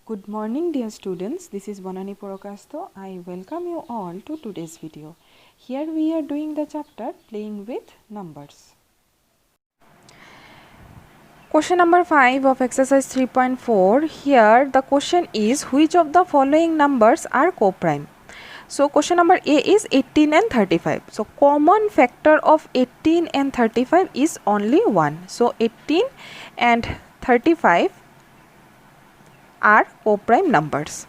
Good morning dear students, this is Bonani Porokasto. I welcome you all to today's video. Here we are doing the chapter Playing with Numbers. Question number 5 of exercise 3.4. Here the question is, which of the following numbers are co-prime? So question number A is 18 and 35. So common factor of 18 and 35 is only 1. So 18 and 35 are co-prime numbers.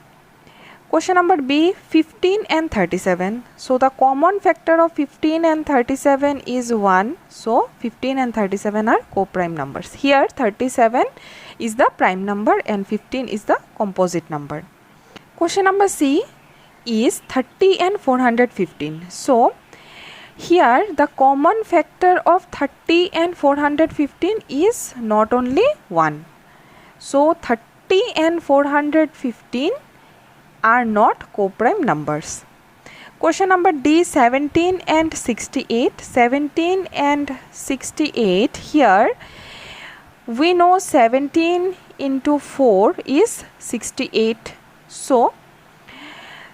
Question number B, 15 and 37. So the common factor of 15 and 37 is 1. So 15 and 37 are co-prime numbers. Here 37 is the prime number and 15 is the composite number. Question number C is 30 and 415. So here the common factor of 30 and 415 is not only 1. So 30 and 415 are not co-prime numbers. Question number D, 17 and 68. 17 and 68, here we know 17 into 4 is 68. So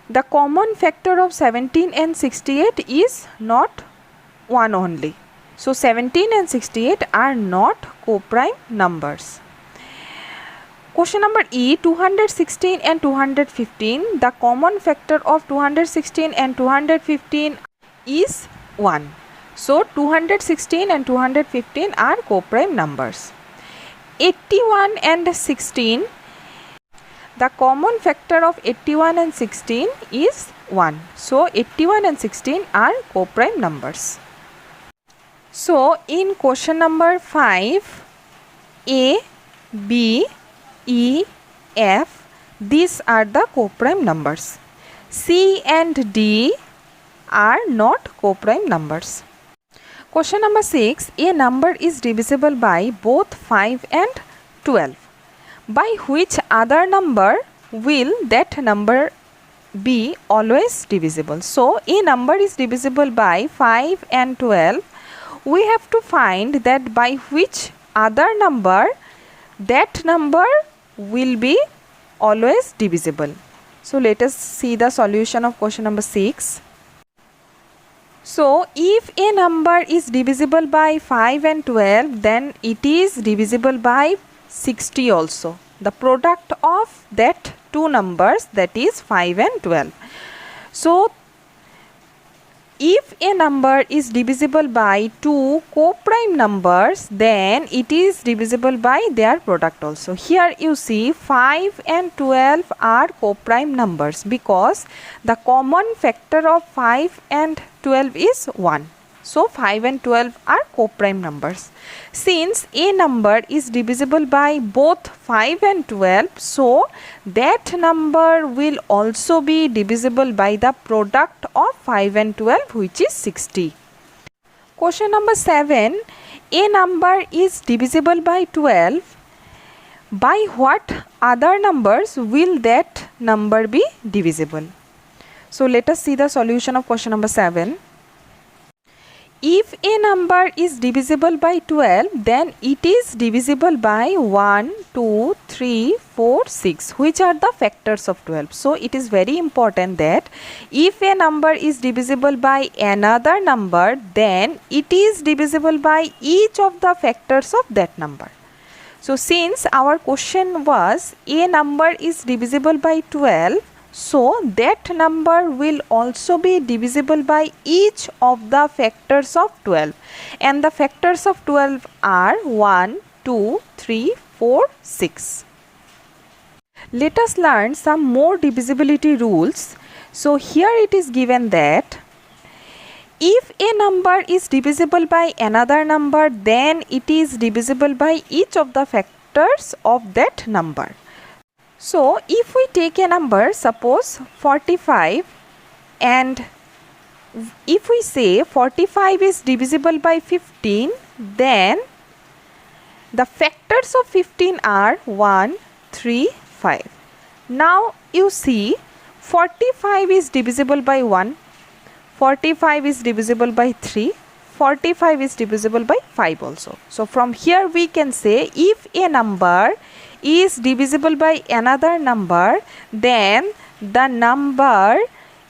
the common factor of 17 and 68 is not 1 only. So 17 and 68 are not co-prime numbers. Question number E, 216 and 215. The common factor of 216 and 215 is 1. So 216 and 215 are co-prime numbers. 81 and 16. The common factor of 81 and 16 is 1. So 81 and 16 are co-prime numbers. So in question number 5, A, B, E, F, these are the co-prime numbers. C and D are not co-prime numbers. Question number 6, a number is divisible by both 5 and 12. By which other number will that number be always divisible? So a number is divisible by 5 and 12. We have to find that by which other number that number will be always divisible. So let us see the solution of question number 6. So if a number is divisible by 5 and 12, then it is divisible by 60 also. The product of that two numbers, that is 5 and 12. So if a number is divisible by two co-prime numbers, then it is divisible by their product also. Here you see 5 and 12 are co-prime numbers because the common factor of 5 and 12 is 1. So 5 and 12 are co-prime numbers. Since a number is divisible by both 5 and 12, so that number will also be divisible by the product of 5 and 12, which is 60. Question number 7. A number is divisible by 12. By what other numbers will that number be divisible? So let us see the solution of question number 7. If a number is divisible by 12, then it is divisible by 1, 2, 3, 4, 6, which are the factors of 12. So it is very important that if a number is divisible by another number, then it is divisible by each of the factors of that number. So since our question was a number is divisible by 12, so that number will also be divisible by each of the factors of 12. And the factors of 12 are 1, 2, 3, 4, 6. Let us learn some more divisibility rules. So here it is given that if a number is divisible by another number, then it is divisible by each of the factors of that number. So if we take a number, suppose 45, and if we say 45 is divisible by 15, then the factors of 15 are 1, 3, 5. Now you see 45 is divisible by 1, 45 is divisible by 3, 45 is divisible by 5 also. So from here we can say if a number is divisible by another number, then the number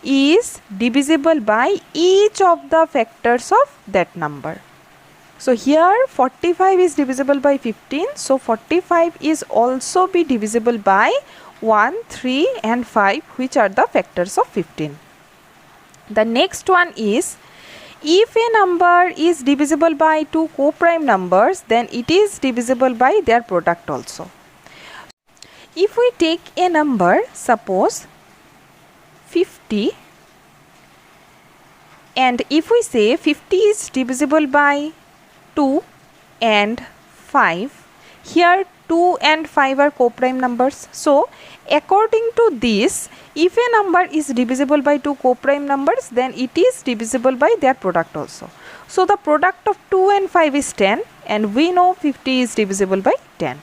is divisible by each of the factors of that number. So here 45 is divisible by 15, so 45 is also be divisible by 1, 3 and 5, which are the factors of 15. The next one is, if a number is divisible by two co-prime numbers, then it is divisible by their product also. If we take a number, suppose 50, and if we say 50 is divisible by 2 and 5, here 2 and 5 are co-prime numbers. So according to this, if a number is divisible by two co-prime numbers, then it is divisible by their product also. So the product of 2 and 5 is 10, and we know 50 is divisible by 10.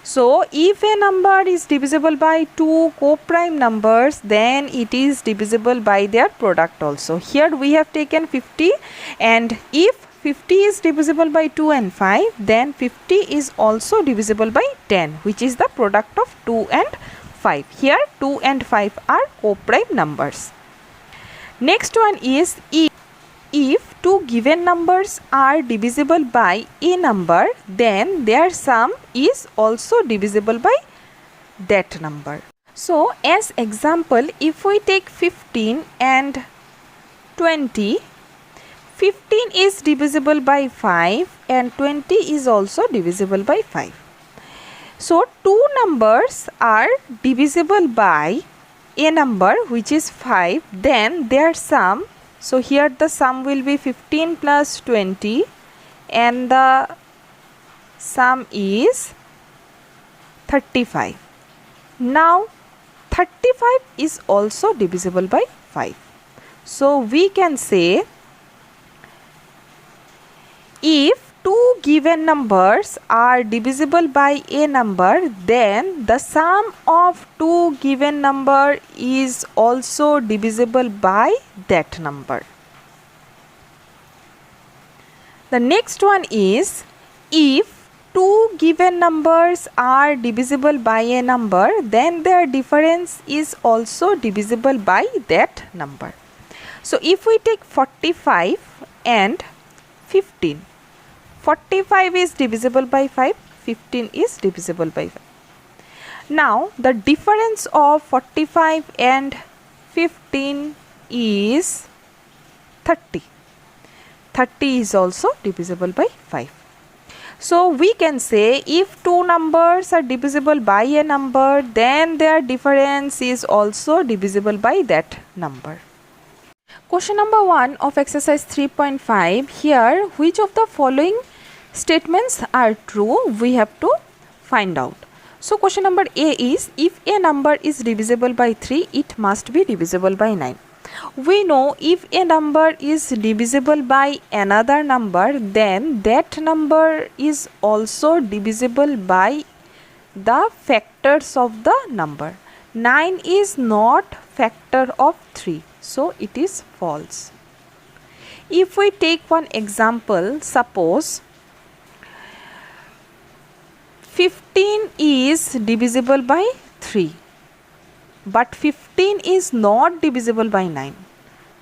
So if a number is divisible by two co-prime numbers, then it is divisible by their product also. Here we have taken 50, and if 50 is divisible by 2 and 5, then 50 is also divisible by 10, which is the product of 2 and 5. Here 2 and 5 are co-prime numbers. Next one is, if two given numbers are divisible by a number, then their sum is also divisible by that number. So as example, if we take 15 and 20, 15 is divisible by 5 and 20 is also divisible by 5. So two numbers are divisible by a number which is 5, then their sum, so here the sum will be 15 plus 20 and the sum is 35. Now 35 is also divisible by 5. So we can say, if two given numbers are divisible by a number, then the sum of two given number is also divisible by that number. The next one is, if two given numbers are divisible by a number, then their difference is also divisible by that number. So if we take 45 and 15, 45 is divisible by 5, 15 is divisible by 5. Now the difference of 45 and 15 is 30. 30 is also divisible by 5. So we can say, if two numbers are divisible by a number, then their difference is also divisible by that number. Question number 1 of exercise 3.5. Here, which of the following statements are true? We have to find out. So question number A is, if a number is divisible by 3, it must be divisible by 9. We know if a number is divisible by another number, then that number is also divisible by the factors of the number. 9 is not factor of 3, so it is false. If we take one example, suppose 15 is divisible by 3, but 15 is not divisible by 9.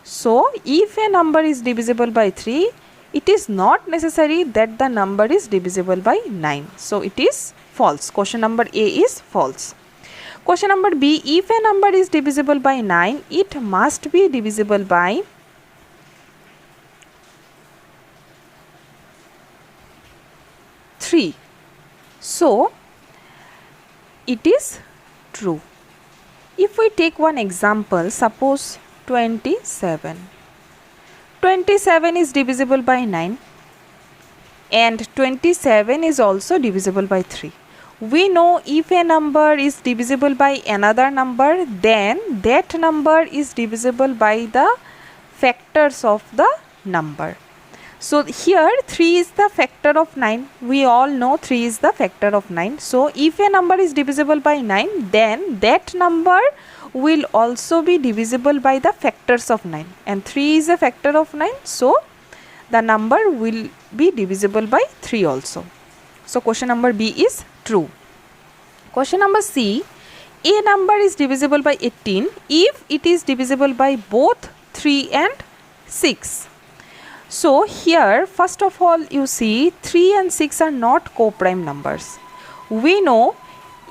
So if a number is divisible by 3, it is not necessary that the number is divisible by 9. So it is false. Question number A is false. Question number B, if a number is divisible by 9, it must be divisible by 3. So it is true. If we take one example, suppose 27. 27 is divisible by 9 and 27 is also divisible by 3. We know if a number is divisible by another number, then that number is divisible by the factors of the number. So here 3 is the factor of 9. We all know 3 is the factor of 9. So if a number is divisible by 9, then that number will also be divisible by the factors of 9. And 3 is a factor of 9. So the number will be divisible by 3 also. So question number B is true. Question number C. A number is divisible by 18 if it is divisible by both 3 and 6. So here first of all you see 3 and 6 are not co-prime numbers. We know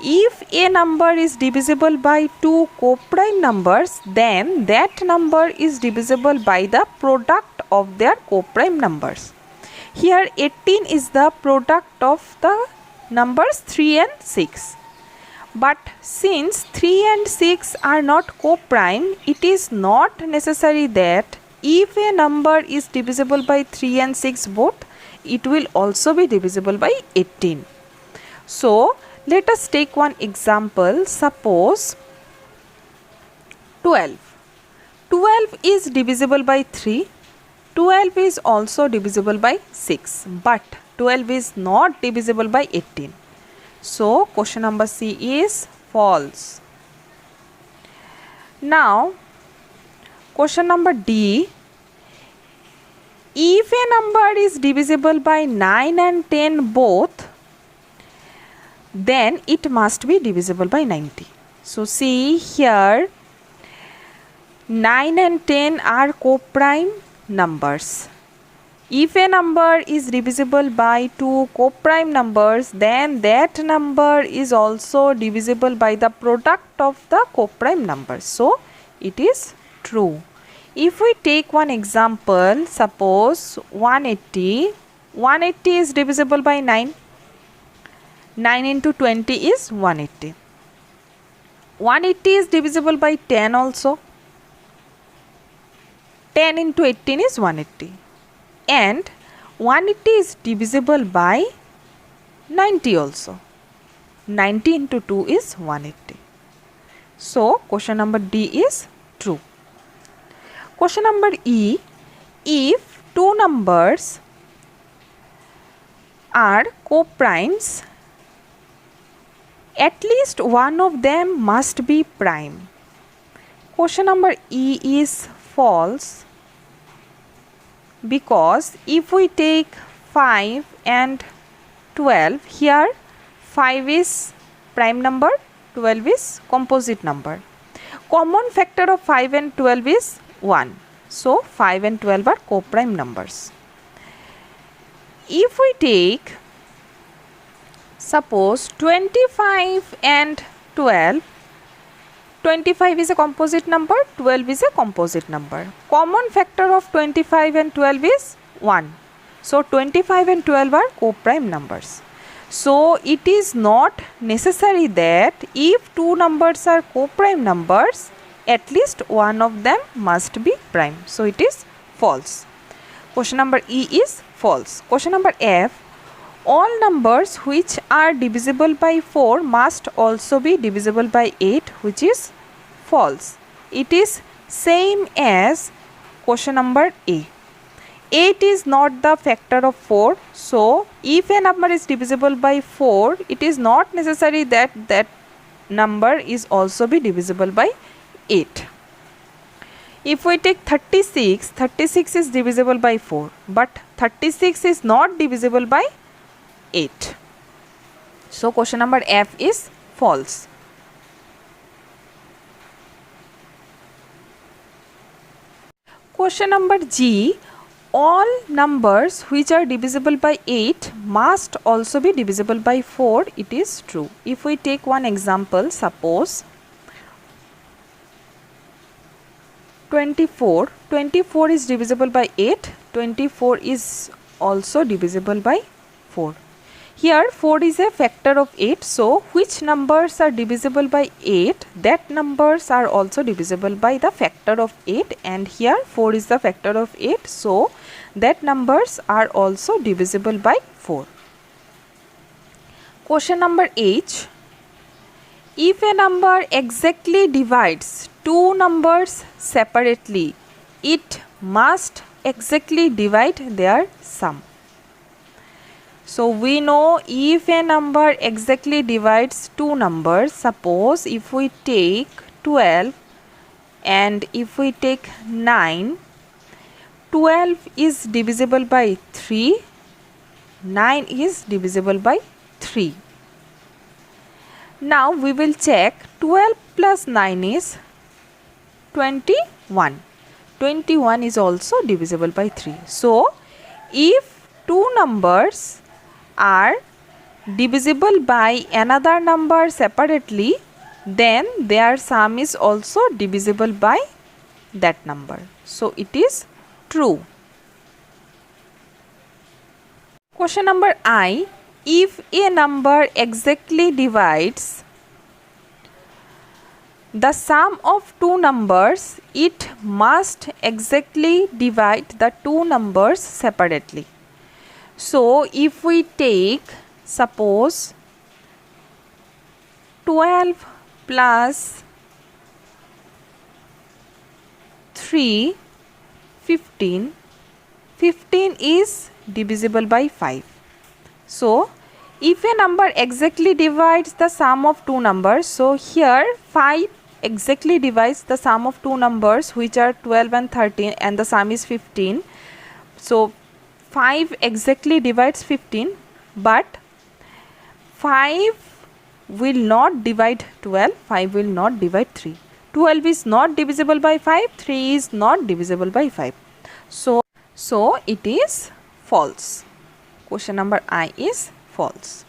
if a number is divisible by two co-prime numbers, then that number is divisible by the product of their co-prime numbers. Here 18 is the product of the numbers 3 and 6. But since 3 and 6 are not co-prime, it is not necessary that if a number is divisible by 3 and 6 both, it will also be divisible by 18. So, let us take one example. Suppose 12. 12 is divisible by 3. 12 is also divisible by 6. But 12 is not divisible by 18. So, question number C is false. Now, question number D. If a number is divisible by 9 and 10 both, then it must be divisible by 90. So, see here 9 and 10 are co-prime numbers. If a number is divisible by two co-prime numbers, then that number is also divisible by the product of the co-prime numbers. So, it is true. If we take one example, suppose 180. 180 is divisible by 9. 9 into 20 is 180. 180 is divisible by 10 also. 10 into 18 is 180. And 180 is divisible by 90 also. 90 into 2 is 180. So, question number D is true. Question number E. If two numbers are co-primes, at least one of them must be prime. Question number E is false, because if we take 5 and 12, here 5 is prime number, 12 is composite number. Common factor of 5 and 12 is 1. So, 5 and 12 are co-prime numbers. If we take, suppose 25 and 12, 25 is a composite number, 12 is a composite number. Common factor of 25 and 12 is 1. So, 25 and 12 are co-prime numbers. So, it is not necessary that if two numbers are co-prime numbers, at least one of them must be prime. So, it is false. Question number E is false. Question number F. All numbers which are divisible by 4 must also be divisible by 8, which is false. It is same as question number A. 8 is not the factor of 4. So, if a number is divisible by 4, it is not necessary that that number is also be divisible by 8. If we take 36, 36 is divisible by 4, but 36 is not divisible by 8. So, question number F is false. Question number G. All numbers which are divisible by 8 must also be divisible by 4. It is true. If we take one example, suppose 24. 24 is divisible by 8. 24 is also divisible by 4. Here 4 is a factor of 8. So, which numbers are divisible by 8? That numbers are also divisible by the factor of 8, and here 4 is the factor of 8. So, that numbers are also divisible by 4. Question number H. If a number exactly divides two numbers separately, it must exactly divide their sum. So, we know if a number exactly divides two numbers, suppose if we take 12 and if we take 9, 12 is divisible by 3, 9 is divisible by 3. Now we will check 12 plus 9 is 21. 21 is also divisible by 3. So, if two numbers are divisible by another number separately, then their sum is also divisible by that number. So, it is true. Question number I. If a number exactly divides the sum of two numbers, it must exactly divide the two numbers separately. So, if we take, suppose 12 plus 3, 15, 15 is divisible by 5. So, if a number exactly divides the sum of two numbers, so here 5 exactly divides the sum of two numbers which are 12 and 13 and the sum is 15. So, 5 exactly divides 15, but 5 will not divide 12, 5 will not divide 3. 12 is not divisible by 5, 3 is not divisible by 5. So it is false. Question number I is false.